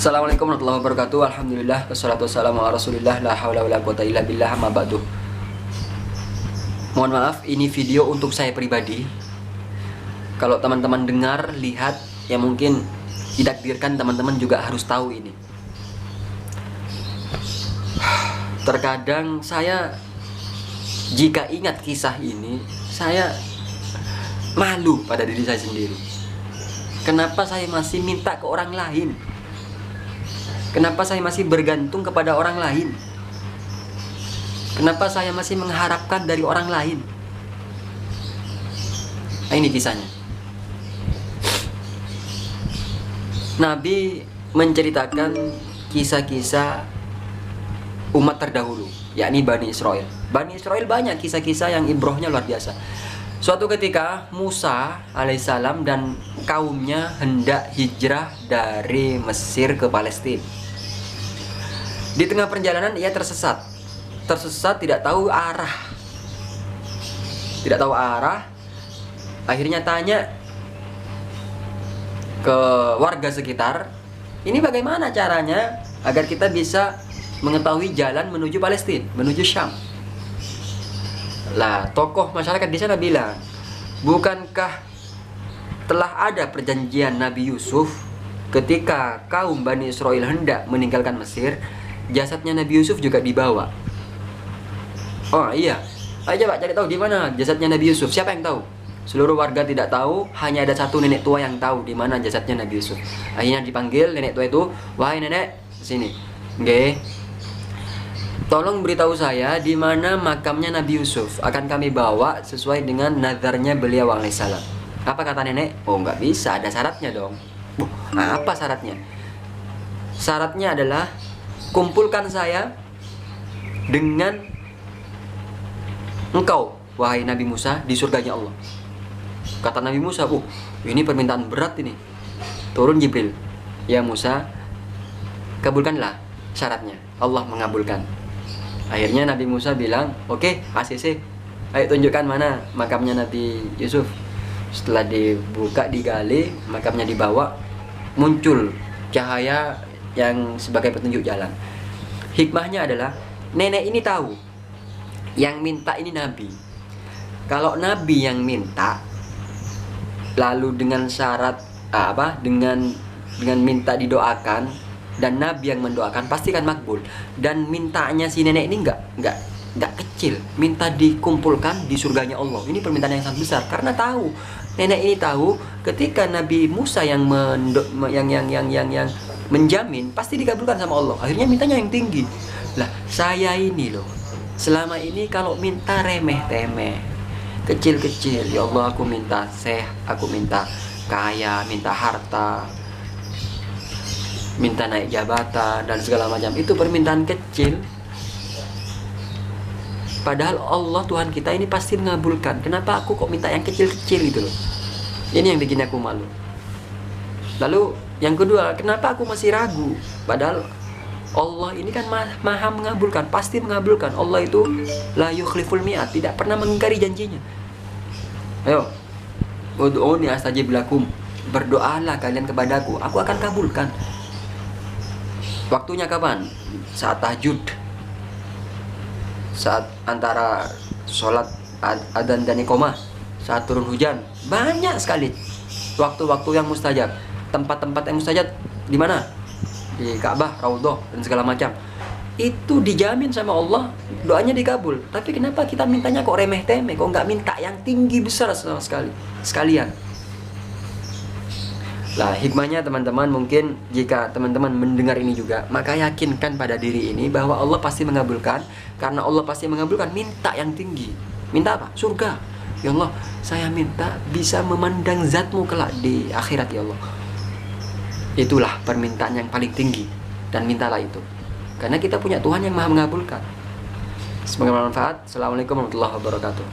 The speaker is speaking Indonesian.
Assalamualaikum warahmatullahi wabarakatuh. Alhamdulillah wassalatu wassalamu ala Rasulillah la haula wala quwata illa billah amma ba'du. Mohon maaf, ini video untuk saya pribadi. Kalau teman-teman dengar, lihat, ya mungkin ditakdirkan teman-teman juga harus tahu ini. Terkadang saya jika ingat kisah ini, saya malu pada diri saya sendiri. Kenapa saya masih minta ke orang lain? Kenapa saya masih bergantung kepada orang lain? Kenapa saya masih mengharapkan dari orang lain? Nah, ini kisahnya. Nabi menceritakan kisah-kisah umat terdahulu, yakni Bani Israel. Bani Israel banyak kisah-kisah yang ibrohnya luar biasa. Suatu ketika Musa alaihissalam dan kaumnya hendak hijrah dari Mesir ke Palestina. Di tengah perjalanan ia tersesat, tidak tahu arah. Akhirnya tanya ke warga sekitar, ini bagaimana caranya agar kita bisa mengetahui jalan menuju Palestina, menuju Syam. Lah, tokoh masyarakat di sana bilang, bukankah telah ada perjanjian Nabi Yusuf ketika kaum Bani Israel hendak meninggalkan Mesir, jasadnya Nabi Yusuf juga dibawa. Oh iya, ayo coba cari tahu di mana jasadnya Nabi Yusuf. Siapa yang tahu? Seluruh warga tidak tahu, hanya ada satu nenek tua yang tahu di mana jasadnya Nabi Yusuf. Akhirnya dipanggil nenek tua itu, wahai nenek, sini. Oke. Tolong beritahu saya di mana makamnya Nabi Yusuf. Akan kami bawa sesuai dengan nazarnya beliau alaihissalam. Apa kata nenek? Oh, nggak bisa, ada syaratnya dong. Apa syaratnya? Syaratnya adalah kumpulkan saya dengan engkau, wahai Nabi Musa, di surganya Allah. Kata Nabi Musa, ini permintaan berat ini. Turun Jibril, ya Musa, kabulkanlah syaratnya. Allah mengabulkan. Akhirnya Nabi Musa bilang, oke, ACC, ayo tunjukkan mana makamnya Nabi Yusuf. Setelah dibuka, digali, makamnya dibawa, muncul cahaya yang sebagai petunjuk jalan. Hikmahnya adalah nenek ini tahu yang minta ini Nabi. Kalau Nabi yang minta, lalu dengan syarat dengan minta didoakan, dan Nabi yang mendoakan, pasti kan makbul. Dan mintanya si nenek ini nggak kecil, minta dikumpulkan di surganya Allah. Ini permintaan yang sangat besar, karena tahu, nenek ini tahu ketika Nabi Musa yang menjamin pasti dikabulkan sama Allah. Akhirnya mintanya yang tinggi. Lah, saya ini loh, selama ini kalau minta remeh-temeh, kecil-kecil, ya Allah aku minta aku minta kaya, minta harta, minta naik jabatan dan segala macam, itu permintaan kecil. Padahal Allah Tuhan kita ini pasti mengabulkan. Kenapa aku kok minta yang kecil-kecil gitu loh? Ini yang bikin aku malu. Lalu yang kedua, kenapa aku masih ragu? Padahal Allah ini kan maha mengabulkan, pasti mengabulkan. Allah itu la yukhliful mi'ad, tidak pernah mengingkari janjinya. Ayo, ud'uni astajib lakum, berdoalah kalian kepadaku, aku akan kabulkan. Waktunya kapan? Saat tahajud, saat antara sholat adzan dan iqamah, saat turun hujan. Banyak sekali waktu-waktu yang mustajab. Tempat-tempat yang mustajab di mana? Di Ka'bah, Raudhah, dan segala macam. Itu dijamin sama Allah, doanya dikabul. Tapi kenapa kita mintanya kok remeh-temeh? Kok nggak minta yang tinggi besar sama sekalian? Lah, hikmahnya teman-teman, mungkin jika teman-teman mendengar ini juga, maka yakinkan pada diri ini bahwa Allah pasti mengabulkan. Karena Allah pasti mengabulkan, minta yang tinggi. Minta apa? Surga. Ya Allah, saya minta bisa memandang zatmu kelak di akhirat, ya Allah. Itulah permintaan yang paling tinggi, dan mintalah itu, karena kita punya Tuhan yang maha mengabulkan. Semoga bermanfaat. Assalamualaikum warahmatullahi wabarakatuh.